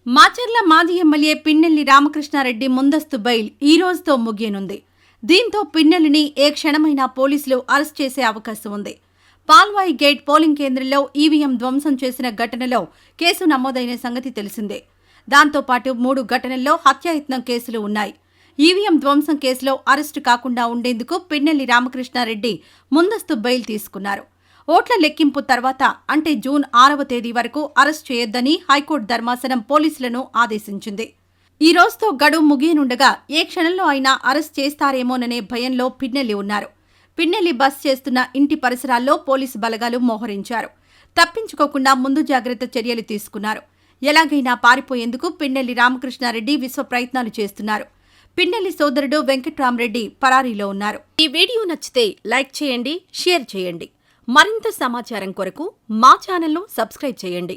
మాచర్ల మాజీ ఎమ్మెల్యే పిన్నెల్లి రామకృష్ణారెడ్డి ముందస్తు బెయిల్ ఈ రోజుతో ముగియనుంది. దీంతో పిన్నెల్లిని ఏ క్షణమైనా పోలీసులు అరెస్ట్ చేసే అవకాశం ఉంది. పాల్వాయి గేట్ పోలింగ్ కేంద్రంలో ఈవీఎం ధ్వంసం చేసిన ఘటనలో కేసు నమోదైన సంగతి తెలిసిందే. దాంతోపాటు 3 ఘటనల్లో హత్యాయత్నం కేసులు ఉన్నాయి. ఈవీఎం ధ్వంసం కేసులో అరెస్టు కాకుండా ఉండేందుకు పిన్నెల్లి రామకృష్ణారెడ్డి ముందస్తు బెయిల్ తీసుకున్నారు. ఓట్ల లెక్కింపు తర్వాత అంటే జూన్ 6వ తేదీ వరకు అరెస్ట్ చేయొద్దని హైకోర్టు ధర్మాసనం పోలీసులను ఆదేశించింది. ఈ రోజుతో గడువు ముగియనుండగా ఏ క్షణంలో అయినా అరెస్ట్ చేస్తారేమోననే భయంలో పిన్నెల్లి ఉన్నారు. పిన్నెల్లి బస్ చేస్తున్న ఇంటి పరిసరాల్లో పోలీసు బలగాలు మోహరించారు. తప్పించుకోకుండా ముందు జాగ్రత్త చర్యలు తీసుకున్నారు. ఎలాగైనా పారిపోయేందుకు పిన్నెల్లి రామకృష్ణారెడ్డి విశ్వ ప్రయత్నాలు చేస్తున్నారు. పిన్నెల్లి సోదరుడు వెంకట్రామరెడ్డి పరారీలో ఉన్నారు. ఈ వీడియో నచ్చితే లైక్ చేయండి, షేర్ చేయండి. మరింత సమాచారం కొరకు మా ఛానల్ను సబ్స్క్రైబ్ చేయండి.